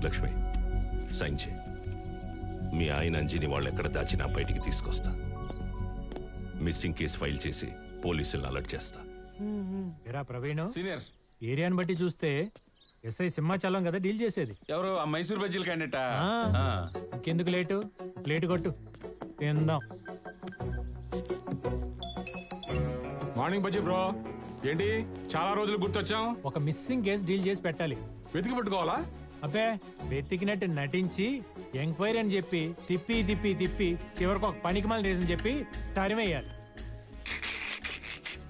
Lakshmi, sign చేయి. మీ ఆయన అంజీని వాళ్ళు ఎక్కడ దాచినా బయటికి తీసుకొస్తా. మిస్సింగ్ కేసు ఫైల్ చేసి పోలీసులను అలర్ట్ చేస్తా. ఎరా ప్రవీణ్, సీనియర్ ఏరియాని బట్టి చూస్తే ఎస్ఐ సింహాచలం కదా డీల్ చేసేది. ఎవరు ఆ మైసూర్ బజ్జీలు క్యాండిడేట్? ఇంకెందుకు లేటు, ప్లేట్ కొట్టు తిందాం. Morning bajji bro. ఏంటి చాలా రోజులు గుర్తొచ్చాం? ఒక మిస్సింగ్ కేసు డీల్ చేసి పెట్టాలి. వెతికి పట్టుకోవాలా? అబ్బే, వెతికినట్టు నటించి ఎంక్వైరీ అని చెప్పి తిప్పి తిప్పి తిప్పి చివరికి ఒక పనికిమాలిన రీజన్ చెప్పి తరిమేయాలి.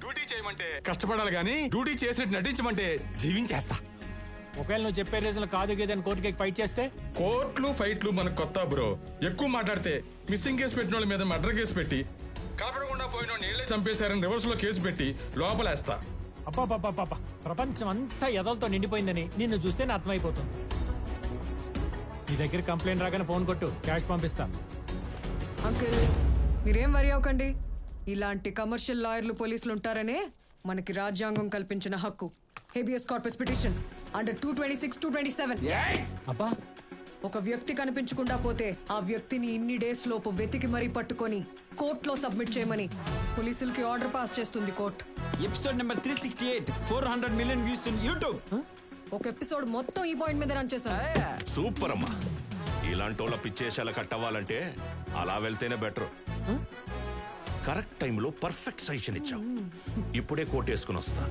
డ్యూటీ చేయమంటే కష్టపడాలి కానీ డ్యూటీ చేసినట్టు నటించమంటే జీవించేస్తా. ఒకవేళ నువ్వు చెప్పే రీజన్ కాదు గేదని కోర్టుకి ఫైట్ చేస్తే? కోర్టులు ఫైట్లు మనకు కొత్త బ్రో. ఎక్కువ మాట్లాడితే మిస్సింగ్ కేసు పెట్టిన వాళ్ళ మీద మర్డర్ కేసు పెట్టి కనపడకుండా పోయిన నీళ్ళే చంపేశారని రివర్స్ లో కేసు పెట్టి లోపలేస్తా. అప్ప ప్రపంచం అంతా ఎదలతో నిండిపోయిందని నిన్ను చూస్తేనే అర్థమైపోతుంది. నీ దగ్గర కంప్లైంట్ రాగానే ఫోన్ కొట్టు, క్యాష్ పంపిస్తా. అంకుల్ మీరేం వరి అవ్వకండి. ఇలాంటి కమర్షియల్ లాయర్లు పోలీసులు ఉంటారనే మనకి రాజ్యాంగం కల్పించిన హక్కు. Habeas corpus petition under 226, 227. అబ్బా, ఒక వ్యక్తి కనిపించకుండా పోతే ఆ వ్యక్తిని ఇన్ని డేస్ లోపు వెతికి మరీ పట్టుకొని కోర్టులో సబ్మిట్ చేయమని పోలీసులకి ఆర్డర్ పాస్ చేస్తుంది court. Episode number 368, 400 million views in YouTube. ఒక ఎపిసోడ్ మొత్తం ఈ పాయింట్ మీద రన్ చేశాను. సూపర్ అమ్మా. ఇలాంటి వాళ్ళ పిచ్చేసాల కట్టవ్వాలంటే అలా వెళ్తేనే బెటర్. కరెక్ట్ టైంలో పర్ఫెక్ట్ సజెషన్ ఇచ్చావు. ఇప్పుడే కోర్టు వేసుకుని వస్తా.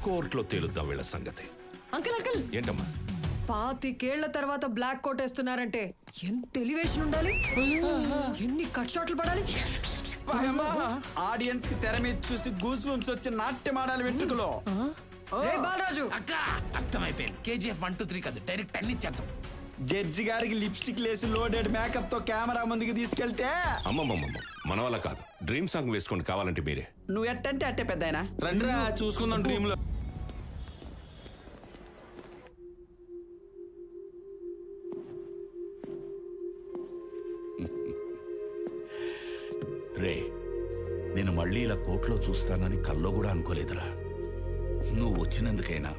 కోర్టులో తేలుద్దాం వీళ్ళ సంగతి. అంకుల్ అంకుల్ ఏంటమ్మా? 25 తర్వాత బ్లాక్ కోట్ వేస్తున్నారంటే ఎంత ఎలివేషన్ ఉండాలి, ఎన్ని కట్ షాట్లు పడాలి. ఆడియన్స్ కి తెర మీద చూసి గూస్ బంప్స్ వచ్చి నాట్యం ఆడాలి వెంట్రుకలో. రే బాలరాజు, అర్థమైపోయింది. KGF 1, 2, 3 కాదు, డైరెక్ట్ 10 ఇచ్చేద్దాం. జడ్జి గారికి లిప్స్టిక్ లేసి లోడెడ్ మేకప్ తో కెమెరా ముందుకు తీసుకెళ్తే అమ్మమ్మమ్మ, మన వల్ల కాదు. డ్రీమ్ సాంగ్ వేసుకోండి కావాలంటే మీరే. నువ్వు ఎట్టంటే అట్టే పెద్దాయనా. రండిరా చూసుకుందాం డ్రీమ్ లో. రే, నేను మళ్ళీ ఇలా కోర్టులో చూస్తానని కల్లో కూడా అనుకోలేదురా. నువ్వు వచ్చినందుకైనా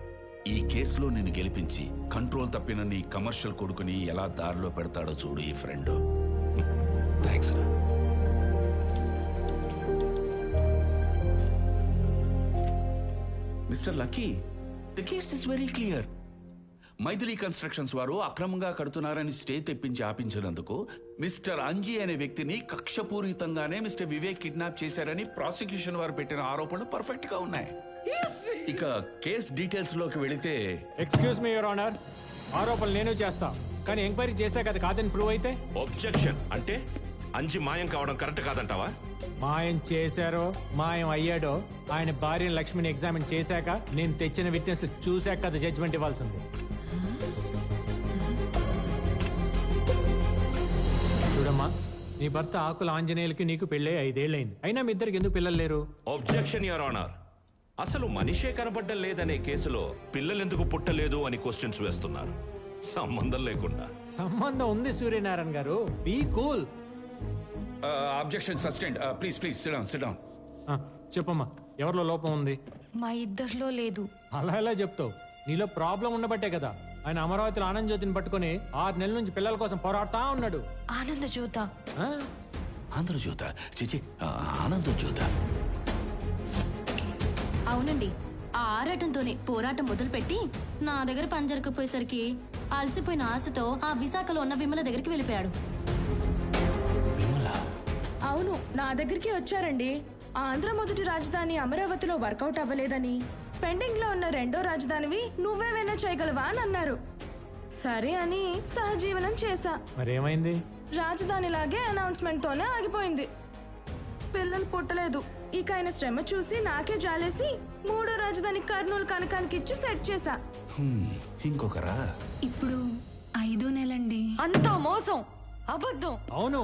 ఈ కేసులో నిన్ను గెలిపించి కంట్రోల్ తప్పిన నీ కమర్షియల్ కొడుకుని ఎలా దారిలో పెడతాడో చూడు ఈ ఫ్రెండ్. థ్యాంక్స్ రా. Mister Lucky, the case is very clear. Maithili constructions వారు అక్రమంగా కడుతున్నారని స్టే తెప్పించి ఆపించినందుకు మిస్టర్ అంజీ అనే వ్యక్తిని కక్షపూరితంగానే మిస్టర్ వివేక్ కిడ్నాప్ చేశారని ప్రాసిక్యూషన్ వారు పెట్టిన ఆరోపణలు పర్ఫెక్ట్ గా ఉన్నాయి. ఇక కేస్ డీటెయిల్స్ లోకి వెళితే, ఎక్స్క్యూజ్ మీ యువర్ ఆనర్, ఆరోపణలు నేను చేస్తా, కానీ ఎంక్వైరీ చేశాక అది కాదని ప్రూవ్ అయితే? ఒబ్జెక్షన్. అంటే అంజి మాయం కావడం కరెక్ట్ కాదంటావా? మాయం చేశారో మాయం అయ్యాడో ఆయన భార్య లక్ష్మిని ఎగ్జామిన్ చేశాక నేను తెచ్చిన విట్నెస్ చూశాక అది జడ్జిమెంట్ ఇవ్వాల్సింది. చూడమ్మా, నీ భర్త ఆకుల ఆంజనేయులకి నీకు పెళ్ళై 5 ఏళ్ళైంది. అయినా మీ ఇద్దరికి ఎందుకు పిల్లలు లేరు? Objection your honour. అసలు మనిషే కనపడ్డం లేదనే కేసులో పిల్లలెందుకు పుట్టలేదు అని క్వశ్చన్స్ వేస్తున్నారు, సంబంధం లేకుండా. సంబంధం ఉంది Suryanarayana garu, be cool. Objection sustained. Please please sit down, sit down. చెప్పమ్మా, ఎవరిలో లోపం ఉంది? మా ఇద్దరిలో లేదు. అలా ఎలా చెప్తావు? నీలో ప్రాబ్లం ఉండబట్టే కదా ఆయన అమరావతిలో ఆనంద జ్యోతిని పట్టుకుని 6 నెలల నుంచి పిల్లల కోసం పోరాడుతా ఉన్నాడు. ఆనంద జ్యోత? ఆంధ్రజ్యోత చిచి, ఆనందజ్యోత. అవునండి, ఆ ఆరాటంతోనే పోరాటం మొదలుపెట్టి నా దగ్గర పని జరగకపోయేసరికి అలసిపోయిన ఆశతో ఆ విశాఖలో ఉన్న విమల దగ్గరికి వెళ్ళిపోయాడు. అవును, నా దగ్గరికి వచ్చారండి. ఆంధ్ర మొదటి రాజధాని అమరావతిలో వర్కౌట్ అవ్వలేదని, పెండింగ్ లో ఉన్న రెండో రాజధానివి నువ్వేమైనా చేయగలవా అని అన్నారు. సరే అని సహజీవనం చేశా. మరేమైంది? రాజధానిలాగే అనౌన్స్మెంట్ తోనే ఆగిపోయింది. పిల్లలు పుట్టలేదు. ఇక ఆయన శ్రమ చూసి నాకే జాలేసి మూడో రాజధాని కర్నూలు కనకానికి ఇచ్చి సెట్ చేశా. ఇంకొకరా? ఇప్పుడు 5వ నెలండి. అంతా మోసం, అబద్ధం. అవును,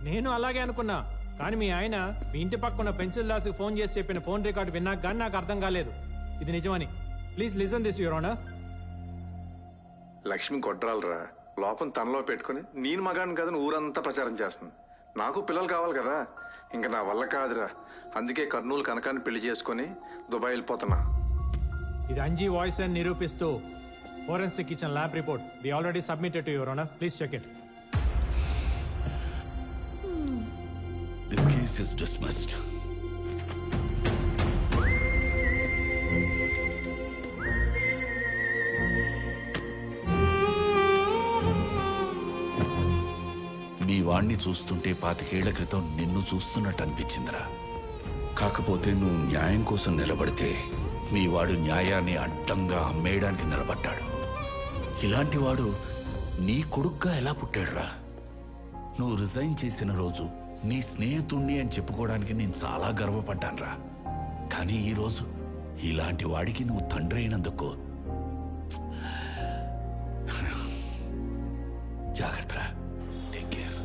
నేను అలాగే అనుకున్నా. కానీ మీ ఆయన మీ ఇంటి పక్కన పెన్సిల్ దాస్ ఫోన్ చేసి చెప్పిన ఫోన్ రికార్డు విన్నాక కానీ నాకు అర్థం కాలేదు ఇది నిజమని. Please listen this your honour. Lakshmi గొడ్రాలరా, లోపం తనలో పెట్టుకుని నేను మగాడిని కదని ఊరంతా ప్రచారం చేస్తుంది. నాకు పిల్లలు కావాలి కదా, ఇంకా నా వల్ల కాదురా. అందుకే కర్నూలు కనకాన్ని పెళ్లి చేసుకుని దుబాయ్ వెళ్ళిపోతున్నా. ఇది అంజీ వాయిస్ అని నిరూపిస్తూ Forensic kitchen lab report. We already submitted to Your Honor. Please check it. This case is dismissed. మీ వాణ్ణి చూస్తుంటే 25 ఏళ్ల క్రితం నిన్ను చూస్తున్నట్టు అనిపించిందిరా. కాకపోతే నువ్వు న్యాయం కోసం నిలబడితే మీ వాడు న్యాయాన్ని అడ్డంగా అమ్మేయడానికి నిలబడ్డాడు. ఇలాంటి వాడు నీ కొడుగ్గా ఎలా పుట్టాడురా? నువ్వు రిజైన్ చేసిన రోజు నీ స్నేహితుణ్ణి అని చెప్పుకోవడానికి నేను చాలా గర్వపడ్డానురా. కానీ ఈరోజు ఇలాంటి వాడికి నువ్వు తండ్రి అయినందుకు జాగ్రత్తరా. Take care.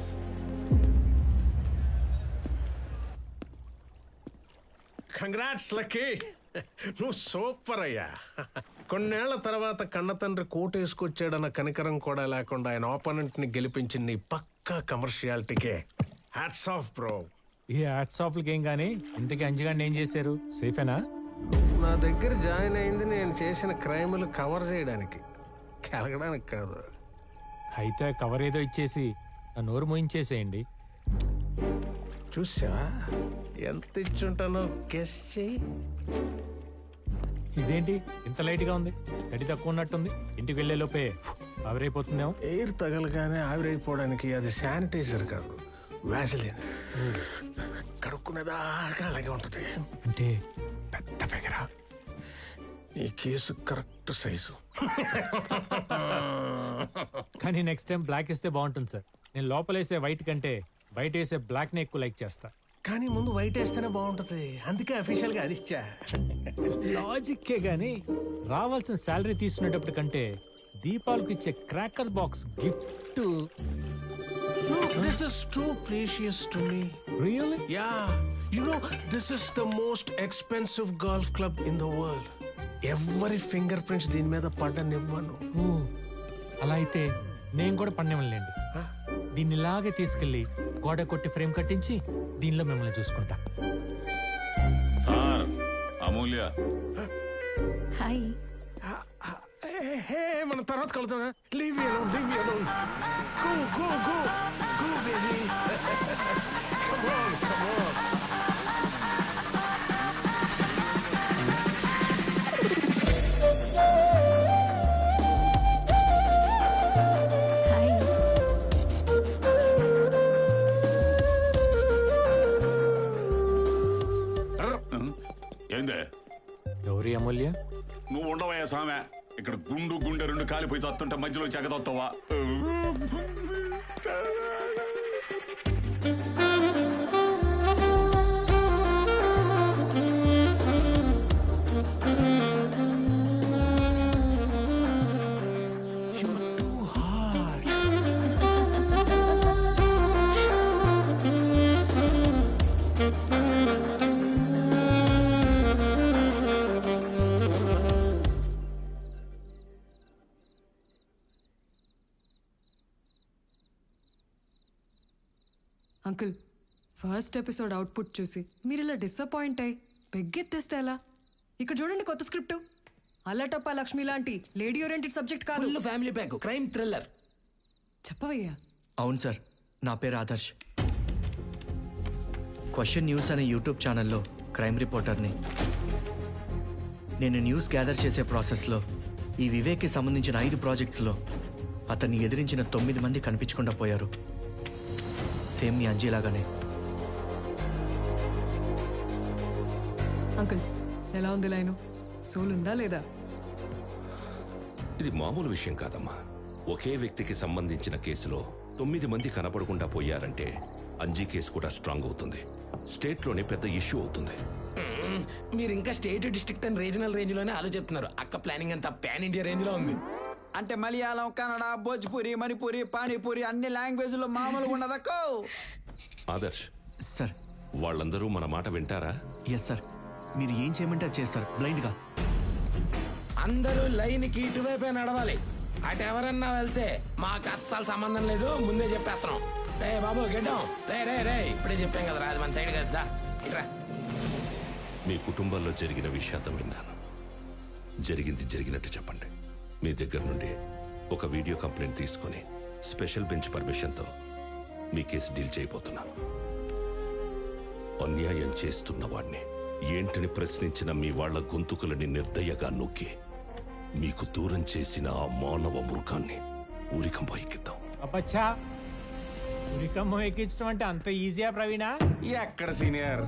కంగ్రాట్స్ లక్కీ, నువ్వు సూపర్ అయ్యా. కొన్నేళ్ల తర్వాత కన్న తండ్రి కోటేసుకొచ్చాడన్న కనికరం కూడా లేకుండా ఆయన ఆపోనెంట్ ని గెలిపించిన నీ పక్కా కమర్షియాలిటీకే హ్యాట్స్ ఆఫ్ బ్రో. ఈ హ్యాట్స్ ఆఫ్లకి ఏం కానీ ఇంతకీ అంజగాడిని ఏం చేశారు? సేఫేనా? నా దగ్గర జాయిన్ అయింది నేను చేసిన క్రైములు కవర్ చేయడానికి, కలగడానికి కాదు. అయితే కవర్ ఏదో ఇచ్చేసి నా నోరు మోయించేసేయండి. చూసావా ఎంత ఇచ్చుంటానో గెస్ చెయ్యి. ఇదేంటి ఇంత లైట్ గా ఉంది? తడి తక్కువ ఉన్నట్టుంది. ఇంటికి వెళ్లే లోపే ఆవిరైపోతుందేమో. ఎయిర్ తగలగానే ఆవిరైపోవడానికి అది శానిటైజర్ కాదు, వ్యాజిలిన్. కడుక్కునేదాకా అలాగే ఉంటుంది. అంటే పెద్ద ఫిగరా, ఈ కేసు కరెక్ట్ సైజు. కానీ నెక్స్ట్ టైం బ్లాక్ వేస్తే బాగుంటుంది సార్. నేను లోపలేసే వైట్ కంటే బయట వేసే బ్లాక్ నే ఎక్కువ లైక్ చేస్తా. కానీ ముందు వైట్ వేస్తేనే బాగుంటుంది, అందుకే అఫీషియల్ గా అది ఇచ్చా. లాజిక్కే గానీ రావాల్సిన శాలరీ తీసుకునేటప్పుడు కంటే దీపాలకు ఇచ్చే cracker box gift. This is too precious to me. Really? Yeah. You know, this is the most expensive golf club in the world. Every fingerprints దీని మీద పడ్డనివ్వను. ఓ, అలా అయితే నేను కూడా పన్నెంలేండి. దీన్ని ఇలాగే తీసుకెళ్లి గోడ కొట్టి ఫ్రేమ్ కట్టించి దీనిలో మిమ్మల్ని చూసుకుంటా. సార్ అమూల్య. హాయ్. హే, మనం తర్వాత కలుద్దాం. Leave me alone, leave me alone. Go, go, go. Go, baby. Come on, come on. Hi. ఏందే గౌరీ అమూల్య, నువ్వు ఉండవయ్యా సామె. ఇక్కడ గుండు గుండె రెండు కాలిపోయి చస్తుంటే మధ్యలో చెగదొస్తావా? అంకుల్, ఫస్ట్ ఎపిసోడ్ అవుట్పుట్ చూసి మీరు ఇలా డిసప్పాయింట్ అయ్యి పెగ్గెత్తేస్తే ఎలా? ఇక్కడ చూడండి కొత్త స్క్రిప్ట్. అల్లటప్ప లక్ష్మి లాంటి లేడీ ఓరియంటెడ్ సబ్జెక్ట్ కాదు, ఫ్యామిలీ ప్యాక్, క్రైమ్ థ్రిల్లర్. చెప్పవయ్యా. అవును సార్, నా పేరు ఆదర్శ్. క్వశ్చన్ న్యూస్ అనే యూట్యూబ్ ఛానల్లో క్రైమ్ రిపోర్టర్ని. నేను న్యూస్ గ్యాదర్ చేసే ప్రాసెస్లో ఈ వివేక్కి సంబంధించిన 5 ప్రాజెక్ట్స్లో అతన్ని ఎదిరించిన 9 మంది కనిపించకుండా పోయారు. సేమ్ మీ అంజీలాగానే. అంకుల్, ఎలా ఉంది లైను? సోల్ ఉందా లేదా? ఇది మామూలు విషయం కాదమ్మా. ఒకే వ్యక్తికి సంబంధించిన కేసులో 9 మంది కనపడకుండా పోయారంటే అంజీ కేసు కూడా స్ట్రాంగ్ అవుతుంది. స్టేట్ లోనే పెద్ద ఇష్యూ అవుతుంది. మీరు ఇంకా state, district and regional range లోనే ఆలోచిస్తున్నారు. అక్క ప్లానింగ్ అంతా పాన్ ఇండియా రేంజ్ లో ఉంది. అంటే మలయాళం, కన్నడ, భోజ్పురి, మణిపురి, పానీపూరి అన్ని లాంగ్వేజ్ లో మామూలుగా ఉండదక్కో. ఆదర్శ్ సార్. వాళ్ళందరూ మన మాట వింటారా? ఎస్ సార్, మీరు ఏం చేయమంటే అది చేస్తారు బ్లైండ్గా. అందరూ లైన్ కి ఇటువైపే నడవాలి. అటు ఎవరన్నా వెళ్తే మాకు అస్సలు సంబంధం లేదు, ముందే చెప్పేస్తున్నాం. రే బాబు గెడ్డం, రే రే రే ఇప్పుడే చెప్పాం కదా, అది మన సైడ్ కదా. ఇట్రా. మీ కుటుంబంలో జరిగిన విషాదం విన్నాను. జరిగింది జరిగినట్టు చెప్పండి. మీ దగ్గర నుండి ఒక వీడియో కంప్లైంట్ తీసుకుని స్పెషల్ బెంచ్ పర్మిషన్తో మీ కేసు డీల్ చేయబోతున్నాను. అన్యాయం చేస్తున్న వాణ్ణి ఏంటని ప్రశ్నించిన మీ వాళ్ల గొంతుకులని నిర్దయగా నొక్కి మీకు దూరం చేసిన ఆ మానవ మృగాన్ని ఊరికంప ఎక్కిద్దాం. అబ్బచ్చా, ఉరికమ్మ ఎక్కించడం అంటే అంత ఈజీయా ప్రవీణా? ఎక్కడ సీనియర్,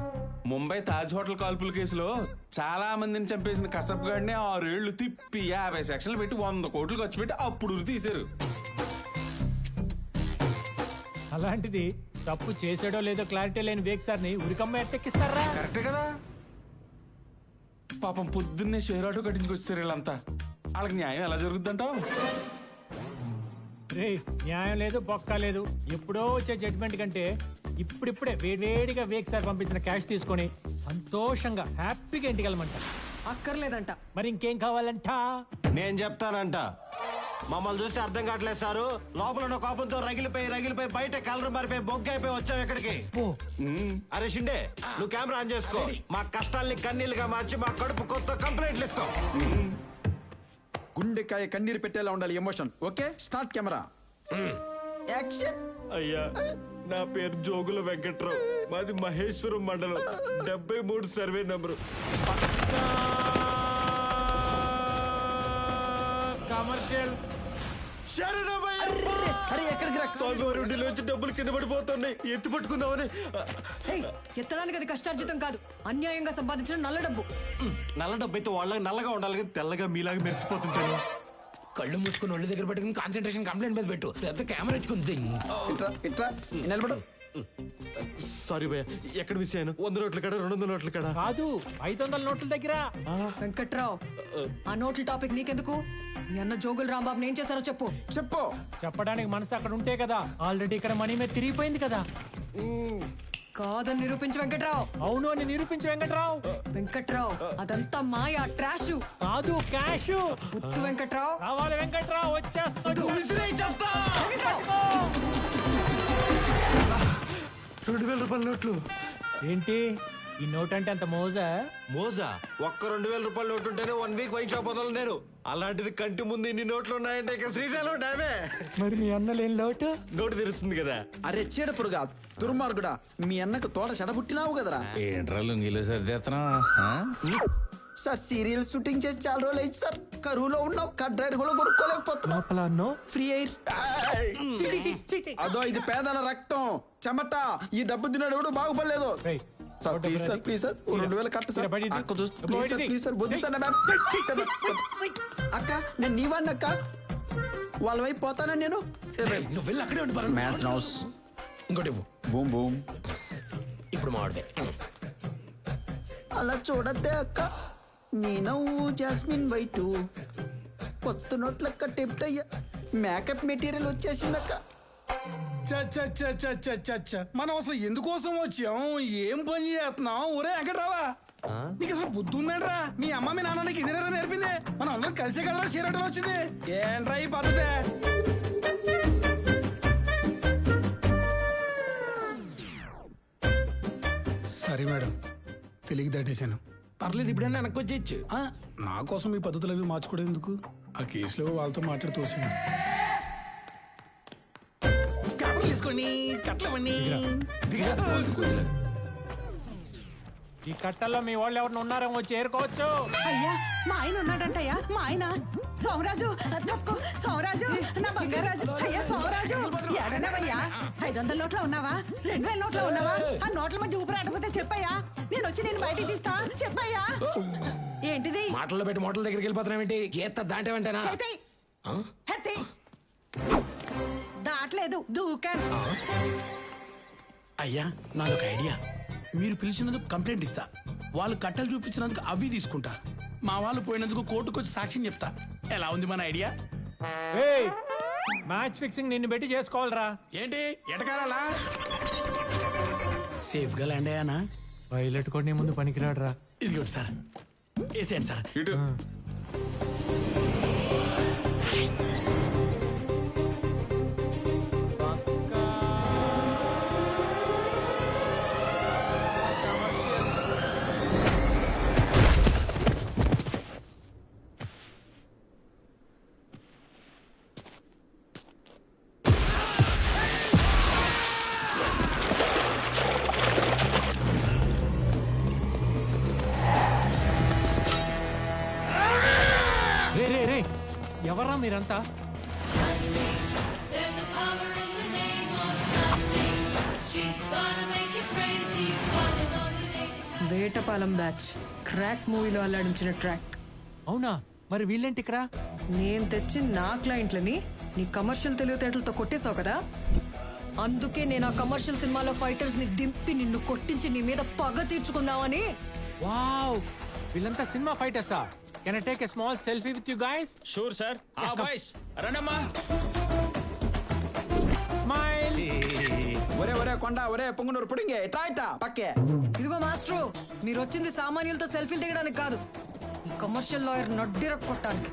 ముంబై తాజ్ హోటల్ కాల్పుల కేసులో చాలా మందిని చంపేసిన కసబ్ గాడిని 6 ఏళ్లు తిప్పి 50 సెక్షన్లు పెట్టి 100 కోట్లు ఖర్చు పెట్టి అప్పుడు ఉరి తీశారు. అలాంటిది తప్పు చేసాడో లేదో క్లారిటీ లేని వేక్ సార్ని ఉరికమ్మ ఎట్టెక్కిస్తారా? కరెక్టే కదా. పాపం పొద్దున్నే షేర్ ఆటో కట్టించుకొచ్చారు వీళ్ళంతా. వాళ్ళకి న్యాయం ఎలా జరుగుద్దంటావు? రే, న్యాయం లేదు, బొక్క లేదు. ఎప్పుడో వచ్చే జడ్జిమెంట్ కంటే ఇప్పుడిప్పుడే వేడివేడిగా వేక్ సార్ పంపించిన క్యాష్ తీసుకొని సంతోషంగా హ్యాపీగా ఇంటికి వెళ్ళమంట. అక్కర్లేదంట. మరి ఇంకేం కావాలంట? నేను చెప్తానంట. మమ్మల్ని చూస్తే అర్థం కావట్లేదు సారు. లోపల ఉన్న కోపంతో రగిలిపోయి బయట కలర్ మారిపోయి బొగ్గ అయిపోయి వచ్చావు ఇక్కడికి. అరే షిండే, నువ్వు కెమెరా ఆన్ చేసుకో. మా కష్టాల్ని కన్నీళ్ళుగా మార్చి మా కడుపు కొత్త కంప్లైంట్లు ఇస్తాం. గుండెకాయ కన్నీరు పెట్టేలా ఉండాలి emotion. Okay, start camera. Action. అయ్యా, నా పేరు జోగుల వెంకట్రావు, మాది మహేశ్వరం మండలం, 73 సర్వే నంబరు. కమర్షియల్ నుంచి డబ్బులు కింద పడిపోతున్నాయి, ఎత్తి పట్టుకుందామని. ఎత్తడానికి అది కష్టార్జితం కాదు, అన్యాయంగా సంపాదించిన నల్ల డబ్బు. నల్ల డబ్బు అయితే వాళ్ళకి నల్లగా ఉండాలి కానీ తెల్లగా మీలాగా మెరిసిపోతుంటాను. కళ్ళు మూసుకుని ఒళ్ళు దగ్గర పెట్టుకుని కాన్సన్ట్రేషన్ కంప్లైంట్ మీద పెట్టు, లేకపోతే కెమెరా ఇచ్చుకుంది. ఇట్లా నిలబడు. సారీ భయ్య, ఎక్కడ మిస్ అయ్యాను? 100 నోట్ల కాడ, 200 నోట్ల కాడ కాదు, 500 నోట్ల దగ్గర. వెంకట్రావు, ఆ నోట్ల టాపిక్ నీకెందుకు? మీ అన్న జోగులు రాంబాబు ఏం చేశారో చెప్పు. చెప్పడానికి మనసు అక్కడ ఉంటే కదా. ఆల్రెడీ ఇక్కడ మనీ మీద తిరిగిపోయింది కదా. కాదని నిరూపించు వెంకట్రావు. అవును అని నిరూపించు వెంకట్రావు. వెంకట్రావు, అదంతా మాయా, ట్రాష్ కాదు, క్యాష్. ముత్తు వెంకట్రావు. కావాలి వెంకట్రావు, వచ్చేస్తాడు. 2000 రూపాయల నోట్లు. ఏంటి ఈ నోట్ అంటే అంత మోజా? మోజా? ఒక్క 2000 రూపాయల నోటు ఉంటేనే 1 వీక్ వైన్ షాప్ వదలను నేను. అలాంటిది కంటి ముందు ఇన్ని నోట్లు ఉన్నాయంటే ఇక శ్రీశైలం డామే. మరి మీ అన్న లేని లోటు? నోటు తెరుస్తుంది కదా. అరే చీడపురుగా, దుర్మార్గుడా, మీ అన్నకు తోట చెడబుట్టినావు కదరా. ఏంట్రాలు నీళ్ళు సర్దేస్తున్నా? సార్ సీరియల్ షూటింగ్ చేసి చాలా రోజులు అయింది సార్. కరువులో ఉన్నావు, కట్ డ్రైవర్ కూడా కొనుక్కోలేకపోతున్నావు. లోపల అన్నో ఫ్రీ ఎయిర్. అదో ఇది పేదల రక్తం చెమట. ఈ డబ్బు తిన్నాడు ఎవడు బాగుపడలేదు. Sir please sir, please sir, 2000 కట్ట సార్. అక్క చూస్తే ప్లీజ్ సార్, ప్లీజ్ సార్, బుద్ధిస్తాను మ్యామ్. అక్క నేను నీ వాడిని అక్క, వాళ్ళ వైపు పోతానా నేను. నువ్వు వెళ్ళి అక్కడే ఉండి మ్యాన్స్ హౌస్ ఇంకోటి ఇవ్వు. Boom boom. ఇప్పుడు మావాడిదే. అలా చూడద్దే అక్క, నీ నవ్వు జాస్మిన్ వైటు, కొత్త నోట్లక్క టెప్ట్ అయ్యా, మేకప్ మెటీరియల్ వచ్చేసిందక్క. మనం అసలు ఎందుకోసం వచ్చాం, ఏం పని చేస్తున్నాం? ఒరే వెంకట్రావా, నీకు అసలు బుద్ధి ఉందండ్రా? మీ అమ్మ మీ నాన్న నీకు ఇదేనా నేర్పింది? మనం అందరం కలిసే కదరా షేరటం వచ్చింది. ఏంట్రా ఈ పద్ధతి? సరే మేడం, తెలియక దాటేశాను. పర్లేదు, ఇప్పుడైనా వెనక్కి వచ్చేయచ్చు. నా కోసం ఈ పద్ధతులు అవి మార్చుకోవడం ఎందుకు? ఆ కేసులో వాళ్ళతో మాట్లాడి తోసేయండి. కబుర్లు తీసుకోండి, కట్లవన్నీ. ఈ కట్టల్లో మీ వాళ్ళు ఎవరిని ఉన్నారేమో వచ్చి ఏరుకోవచ్చు. అయ్యా, మా ఆయన ఉన్నాడంటయ్యా, మా ఆయన సోమరాజు. తప్పుకో సోమరాజు, నా బంగారాజు. అయ్యా సోమరాజు, ఎడనవయ్యా? 500 నోట్లో ఉన్నావా? 2000 నోట్లో ఉన్నావా? ఆ నోట్ల మధ్య ఊపిరాడకపోతే చెప్పయ్యా, నేను వచ్చి నేను బయటికి తీస్తా. చెప్పయ్యా. ఏంటిది? మాటల్లో పెట్టి మోటల దగ్గరికి వెళ్ళిపోతున్నావేంటి? గీత దాంటేమంటేనా? దాట్లేదు, దూకాను. అయ్యా, నాదొక ఐడియా. మీరు పిలిచినందుకు కంప్లైంట్ ఇస్తా, వాళ్ళు కట్టలు చూపించినందుకు అవి తీసుకుంటా, మా వాళ్ళు పోయినందుకు కోర్టుకు వచ్చి సాక్ష్యం చెప్తా. ఎలా ఉంది మన ఐడియా? మ్యాచ్ ఫిక్సింగ్ నిన్ను పెట్టి చేసుకోవాలరా. ఏంటి ఎటకారాలా? సేఫ్ గా ల్యాండ్ అయ్యానా? పైలట్ కూడా నీ ముందు పనికిరాడురా. ఇదిగోండి సార్, వేసేయండి సార్. ఇటు రే రే రే ఎవరా మీరంతా? వేటపాలెం బ్యాచ్ క్రాక్ మూవీలో అల్లాడించిన ట్రాక్. అవునా? మరి వీళ్ళేంటి ఇక్కడ? నేను తెచ్చి నా క్లయింట్లని నీ కమర్షియల్ తెలివితేటలతో కొట్టేశావు కదా, అందుకే నేను ఆ కమర్షియల్ సినిమాలో ఫైటర్స్ ని దింపి నిన్ను కొట్టించి నీ మీద పగ తీర్చుకుందామని. వావ్, వీళ్ళంతా సినిమా ఫైటర్సా? Can I take a small selfie with you guys? Sure sir. Boys రండమ్మా. స్మైల్. ఒరే ఒరే కొండ ఒరే పొంగునూరు పుడింగే ఇట్రా ఇట్రా పక్కే. ఇదిగో మాస్ట్రు, మీరు వచ్చింది సామాన్యులతో సెల్ఫీలు దిగడానికి కాదు, ఈ కమర్షియల్ లాయర్ నడ్డిర కొట్టడానికి.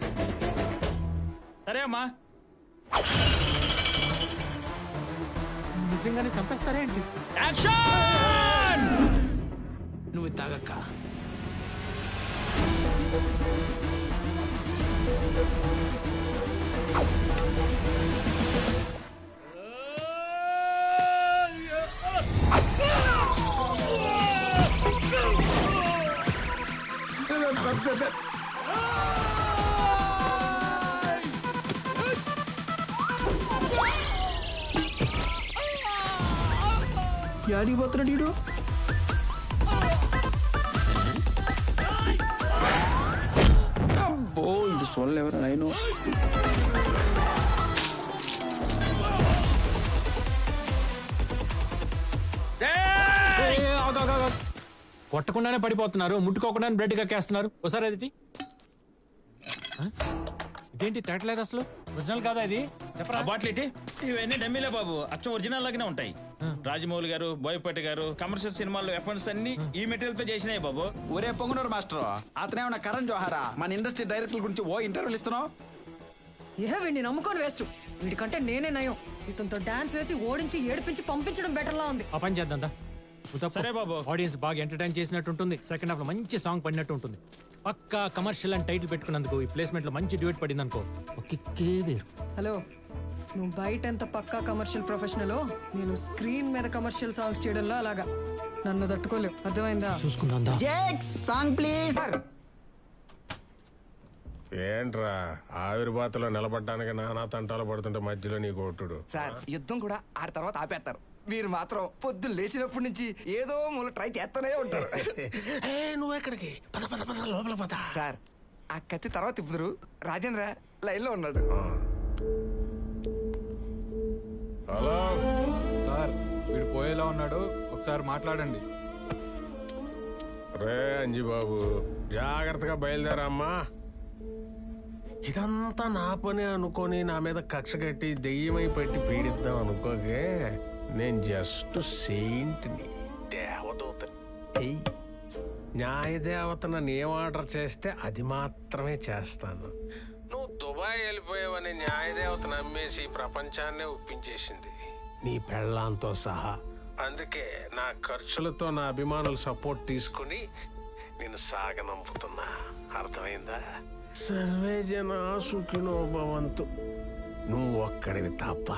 సరే అమ్మా. నిజంగానే చంపేస్తారా ఏంటి? యాక్షన్! నువ్వు తాగక్క. యాడికి పోతున్నాడు వీడు? అబ్బో ఇది చూడలేవరా నేను. కొట్టకుండానే పడిపోతున్నారు, ముట్టుకోకుండానే బ్లడ్ కక్కేస్తున్నారు. ఒకసారి అది తీ. ఇదేంటి తేటలేదు అసలు? ఒరిజినల్ కాదా ఇది? చెప్పరా. బాటిల్ ఏంటి? ఇవన్నీ డమ్మీలే బాబు, అచ్చం ఒరిజినల్ లాగానే ఉంటాయి. రాజమౌళి గారు, బోయపాటి గారు కమర్షియల్ సినిమాల్లో ఎఫెంట్స్ అన్ని ఈ మెటీరియల్ తో చేసినాయి బాబు. ఒరే పొంగునూరు మాస్టర్, అతనేమన్నా కరణ్ జోహారా? మన ఇండస్ట్రీ డైరెక్టర్ గురించి ఓ ఇంటర్వ్యూలు ఇస్తున్నావు? వీడిని నమ్ముకొని వేస్ట్. వీడికంటే నేనే నయం. ఇతనితో డాన్స్ వేసి ఓడించి ఏడిపించి పంపించడం బెటర్లా ఉంది. ఆ పని చేద్దాం. సరే బాబు. ఆడియన్స్ బాగా ఎంటర్టైన్ చేసినట్టు ఉంటుంది. సెకండ్ హాఫ్ లో మంచి సాంగ్ పడినట్టు ఉంటుంది. పక్కా కమర్షియల్ అని టైటిల్ పెట్టుకున్నందుకు ఈ ప్లేస్మెంట్ లో మంచి డ్యూట్ పడింది అనుకో. హలో, నువ్వు బయట ఎంత పక్కా కమర్షియల్ ప్రొఫెషనలో, నేను స్క్రీన్ మీద కమర్షియల్ సాంగ్స్ చేయడంలో అలాగా నన్ను తట్టుకోలేవు. అర్థమైందా? చూసుకుందా సాంగ్ ప్లీజ్. ఏంట్రా ఆవిర్భాతలో నిలబడ్డానికి నానా తంటాలు పడుతుంటే మధ్యలో నీ కొట్టుడు. సార్ యుద్ధం కూడా ఆ తర్వాత ఆపేస్తారు, మీరు మాత్రం పొద్దున్న లేచినప్పటి నుంచి ఏదో మూల ట్రై చేస్తూనే ఉంటారు. నువ్వు ఎక్కడికి? పద పద పద లోపల పద. సార్ ఆ కత్తి తర్వాత ఇప్పుదురు. రాజేంద్ర లైన్ లో ఉన్నాడు. హలో సార్, వీడు పోయేలా ఉన్నాడు, ఒకసారి మాట్లాడండి. రే అంజిబాబు, జాగ్రత్తగా బయలుదేరమ్మా. ఇదంతా నా పని అనుకొని నా మీద కక్ష కట్టి దెయ్యమై పెట్టి పీడిద్దాం అనుకోకే. నేను జస్ట్ సెయింట్ని, దేవదూతని. న్యాయదేవత నన్ను ఏం ఆర్డర్ చేస్తే అది మాత్రమే చేస్తాను. నువ్వు దుబాయ్ వెళ్ళిపోయావని న్యాయదేవత నమ్మేసి ప్రపంచాన్నే ఒప్పించేసింది, నీ పెళ్ళాంతో సహా. అందుకే నా ఖర్చులతో నా అభిమానుల సపోర్ట్ తీసుకుని నేను సాగనంపుతున్నా. అర్థమైందా? సర్వే జన సుఖినో భవంతు. నువ్వు ఒక్కడివి తప్ప.